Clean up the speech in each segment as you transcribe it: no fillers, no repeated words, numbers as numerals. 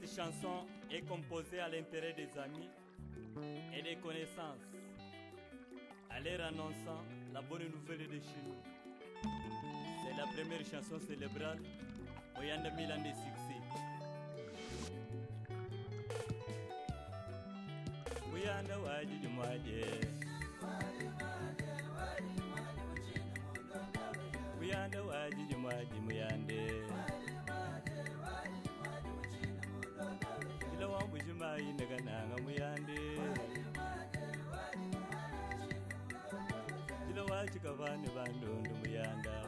Cette chanson est composée à l'intérêt des amis et des connaissances, à leur annonçant la bonne nouvelle de chez nous. C'est la première chanson célébrale au Yanda Milan de succès. Muyanda waji mwaje, Muyanda waji mwaje muyande, Ila wambu jimayi ndaga nanga muyande, Ila wachi kabane bandundu muyanda,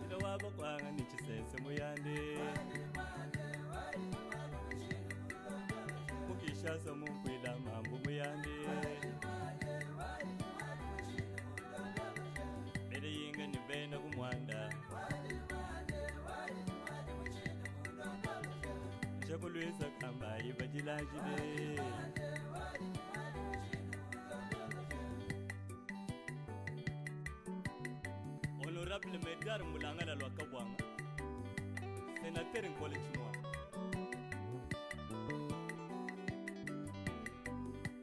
Ila waba kwanga nichisense muyande, Mukishaza mumkwila mambu muyande, Bele yinga nibenda kumwanda, Chakulweza kamba ibajilajile, Honorable Medar Mulangala Lwakabwanga, Sénateur Nkole Chimwa.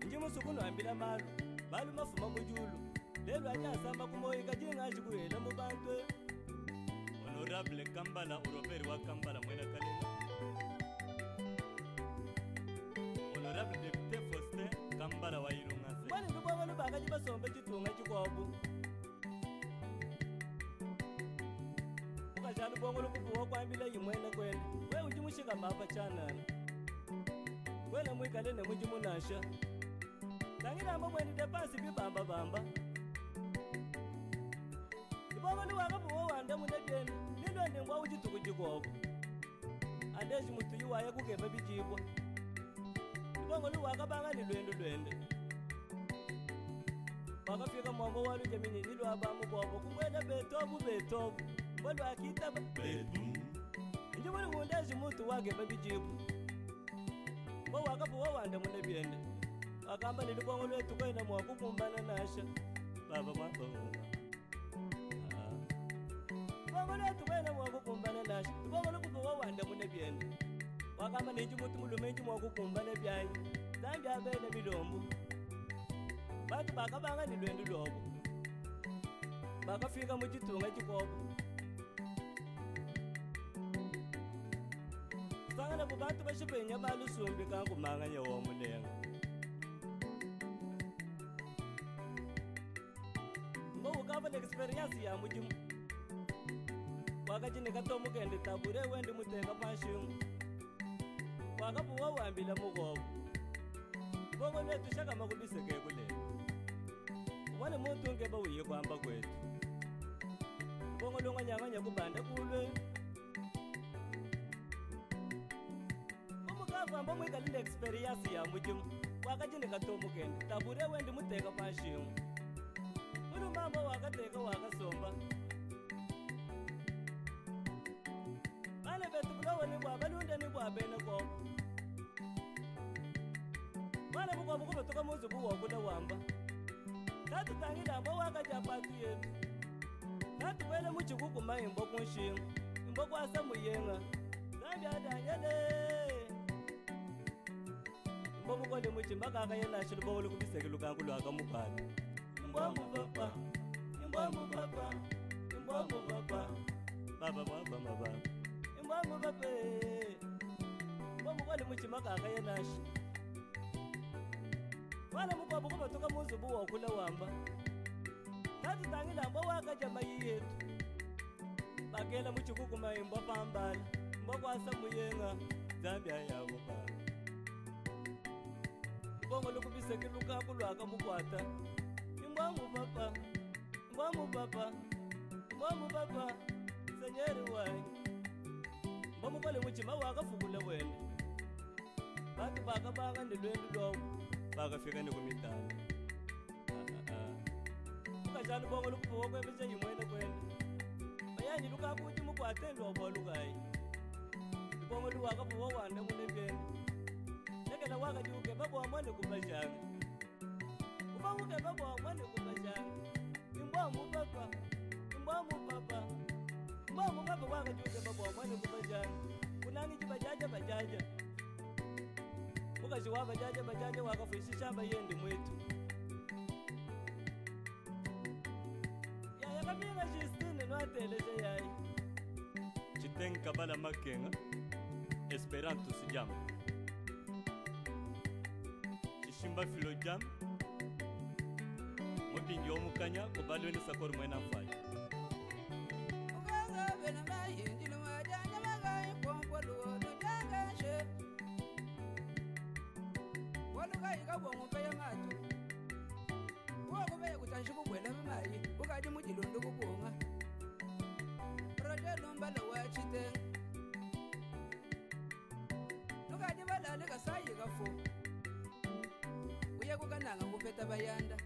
Njimu sukunu ambila malu, malu mafuma mujulu, lelu anyasamba kumoyika jinga jikuhela mubantwe. Honorable Kambala Uroberi wa Kambala Mwena Kalenga, Honorable Deputé Faustin Kambala wa Irungase. Wani ndubo wanu bakaji basombe chitunga chikobu. Ukajanu bongolo kufuwa kwa ambila yimwene kwene, we ujimushika mapa chanana. Kwele mwikale ne mujimunasha. Tangira mba mweni depasi bibamba bamba. Ibongo ni wakafuwa wanda munegeni, nilwa ndengwa ujituku jikobu. Andeji mutu yuwaye kukeba bijibwa. Ibongo ni wakabanga ni lwende. Wakafika mwambo walu jamini nilwa abamu bobo, kumwenda betobu. Mbolo akita betu Njumuli wundaji mutu wakeba bijibu. Mbo wakafuwa wanda munebiende, wakamba nilibongo lwetu kwena mwakukumbana nasha. Baba mwako Bongo lwetu kwena mwakukumbana nasha. Ibongo lukufuwa wanda munebiende, wakamba ninju mutu mulumenju mwakukumbana byanyi. Zambi abene milombu, batu bakabanga ni lwendu lobo. Bakafika muchitunga chikobu, sangana bubantu bashipenya balusumbi kangu manganya wa munenga. Mbo ukava na experience ya mujimu, wakajine kato mugende tabure wendi mutenga pashimu, wakapuwa wambila mugobu. Bongo netu shaka makubiseke kule, wane muntu ngeba uye kwamba kwetu. Bongo longa nyanganya kubanda kulwe, Mba mwikalinda experience ya mujimu, wakajine kato mugende tabure wendi muteka pashimu. Ulu mamba wakateka wakasomba, bane betu bulowe ni bwa balunde ni bwa bene ko. Bane bukwa bukuba tuka muzu buwa kuda wamba, tatu tangida mba wakaja patu yetu. Tatu wele muchikuku maimbo kunshimu, mbo kwa samu yenga Zambi adanyele. Mbo mukonde muchimba kaka yena shilu bawulu kubiseke lukangu lwaka mupani. Mbwamu papa, mbwamu papa, mbwamu papa, baba baba maba, mbwamu papa. Mbo mukonde muchimba kaka yena shi, wana mukwa bukuba tuka muzu buwa kula wamba. Tatu tangila mbo wakaja mayi yetu, bakela muchikuku maimbo pambala, mbo kwa samu yenga Zambi ayago pala. Bongo lukubiseke lukangu lwaka mukwata. Mbwamu papa, mbwamu papa, mbwamu papa, senyeri wai. Mbamu kwale muchima wakafukule wende, batu bakabanga ni lwendu lobu, bakafika ni kumitana. Mukashanu bongo lukufuwa kwebeche yimwene kwende, bayanyi lukangu uchi mukwate ndobo lukai. Bongo luwakafuwa wanda munebyende, nekela wakajuke babwa mwende kubashanga. Ubamuke babwa mwende kubashanga. Mbwamu papa, mbwamu papa, mbwamu papa wakajuke babwa mwende bajaja bajaja mukazi wa bajaja bajaja wakafushisha bayendi mwetu yaya kabinga Justine nwateleje yayi chitenka bala makenga Esperanto sijam chishimba filojam mubingi omukanya kubalweni sakor mwena mfai bayanda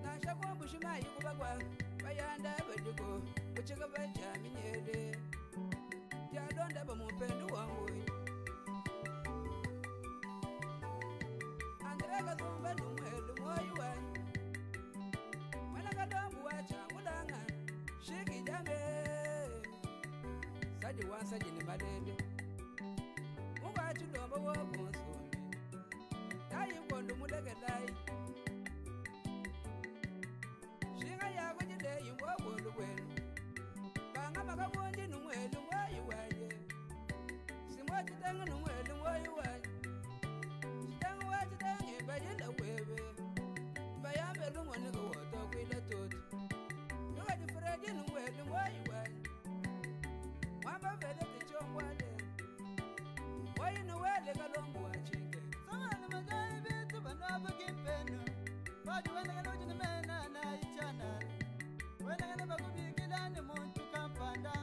nasha kwambushima yikubagwa bayanda badiko kucheka bajaminyele yadonda bamupendo wangu andrega zumba numwelu moyo wangu mwana kadombu wacha mudanga shiki jambe sadi wansaji ni madede mugachi domba wogonsoni tayi kondo mudege dai shinga yago jide yimbo bolu bwenu banga makabonji numwelu mwayi waje simwa chitanga numwelu mwayi waje chitanga wa chitanga bayenda webe bayambe lumone go woto kwila toto nuga jifreji numwelu mwayi waje mama vele tichongwale wayi nuwele kalongu wachike Samana madai bitu banaba kimpeno Badi wena gano jini mena na ichana Wena gano bagubikila ni muntu kampanda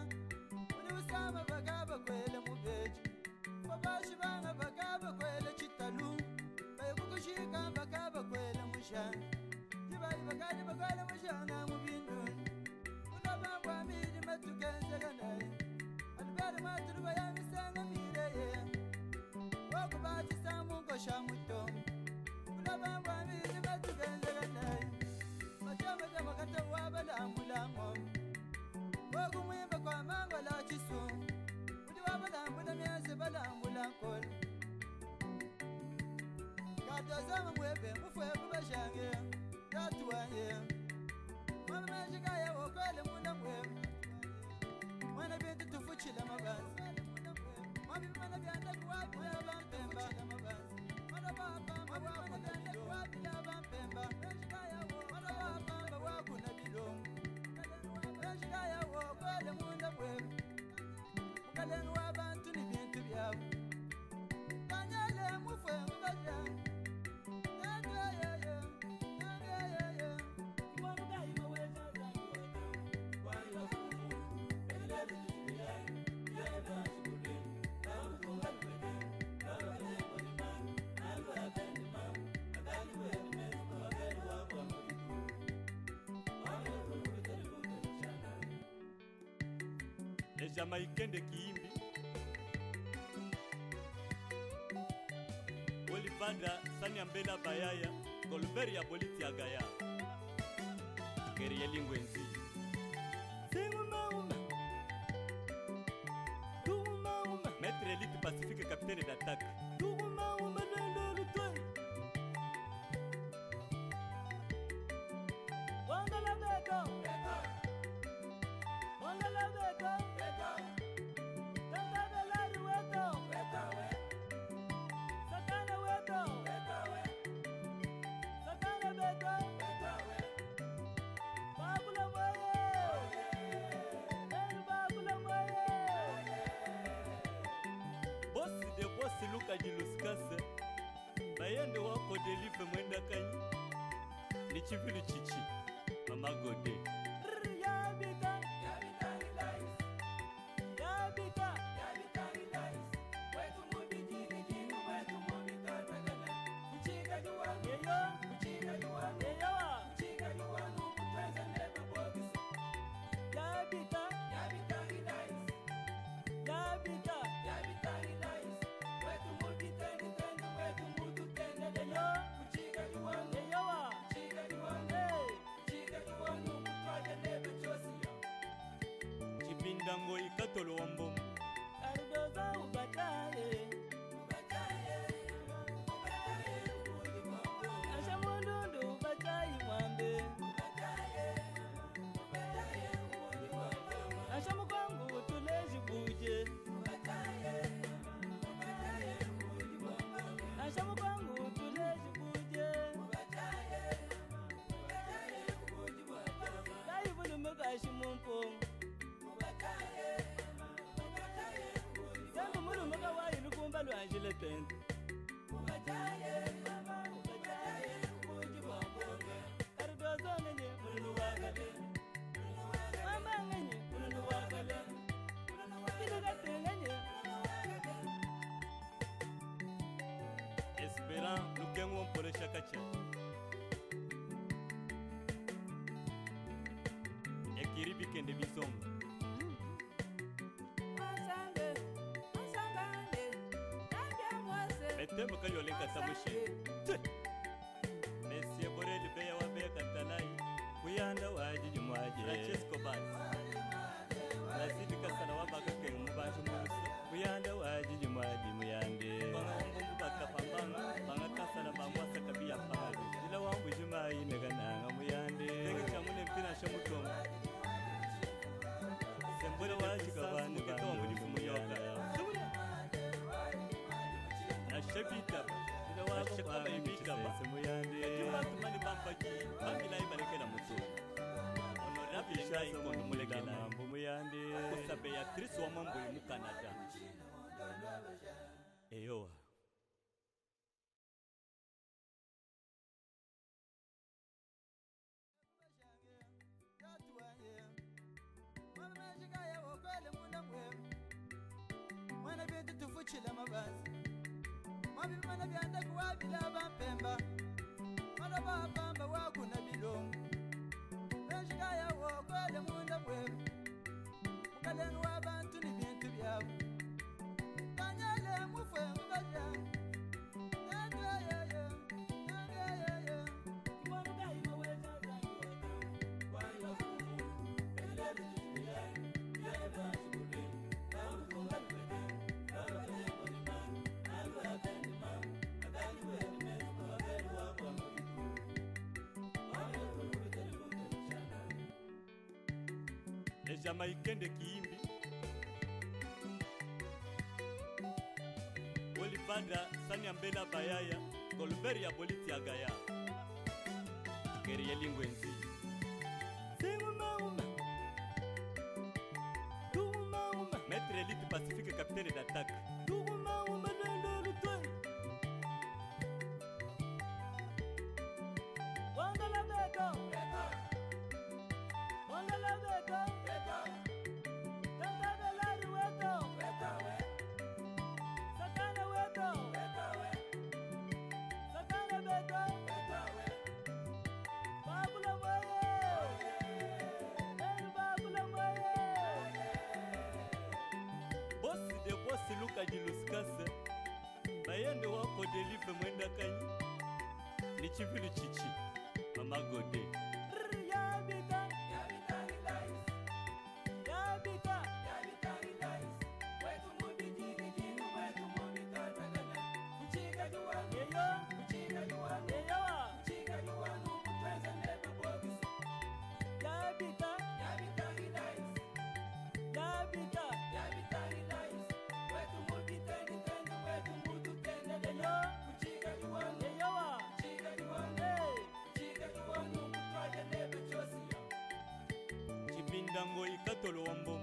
Uni usama bagaba kwele mubeji Fabashi banga bagaba kwele chitalu Bayo kukushika bagaba kwele mushana Jibali bagadi bagwele mushana mubindun Una bangwa midi matukenze ganaye Alibari maturu bayami sanga mireye Wakubati samungo shamuto Unabamba miri batugenze ganayi Machama jama kata wabala mulango Wagu mwimba kwa mango la chisu Udi wabala mbuna miyazi bala mulankol Kato zama mwebe mufwe kubashange Tatu wanye Mama mejika ya wakwele muna mwebe Mwana bintu tufuchile mabazi Mami mwana bianda kuwapi ya bampemba Mwana bapa mwana bianda kuwapi ya bampemba Mwana bapa wakuna bilongo Nashika ya wakwele munda mwebe Mukalenu wa bantu ni bintu byabu Kanyale mufwe mbaja Les Jamaïcains de Kiimbi Olivada Sanyambela Bayaya Golberia Boliti Agaya Gerieli Ngwenzi Maître Elite Pacifique capitaine d'attaque Luka jiluskase bayende wako delive mwenda kanyi ni chivilu chichi mama gode yabita wetu mubijini jinu wetu mubitotagala kuchika juwanu kuchika juwanu kuchika juwanu kutweza neba bogisi yabita Dango ikatolo wambomu Arudoza mubataye asha mundundu batayi mwambe asha mukwangu tulezi buje asha mukwangu tulezi buje dai bulu magashi mumpongo Angela Pent. Esperant Lukengo pour le chakacha. Ekiribi kende bisonga. Temo kayo lenga tamushi. Monsieur Borel beya wa beya katalai. Kuyanda waji jumwaje. Francesco Bas. Lazidi kasana wa baka ke mubashi muso. Kuyanda waji jumwaje muyande. Banga ngombu baka pambanga. Banga kasana bangwa sakabia pangalo. Ila wangu jumai negananga muyande. Tenge chamune mpina shamutongo. Sembole waji kabani ketongo jifumuyoka. Shebita, ila wako kwa ibika ba. Kajumba tumani bambaki, bambila ibalekela mutu. Honorable ngai kono mulekela. Mbumuyande. Kosa Beatrice wa mambo mu Canada. Eyoa. Mwana bintu tufuchila mabazi Mwana byanda kuwabila bampemba Mwana bapamba wakuna bilongo Nashikaya wokwele munda mweru Mukalenu wabantu ni bintu byabu Kanyale mufwe mbaja Jamaikende kiimbi Olivandra Sanyambela Bayaya Golberi ya Boliti ya Gaya Keri Lingwenzi Maître Elite Pacifique capitaine d'attaque Luka jiluskase bayende wako delive mwenda kanyi ni chivilu chichi mama gode yabita wetu mubijini jinu wetu mubitotagana kuchika juwa kuchika juwa nuku tweza neba bogisi yabita Dango ikatolo wambo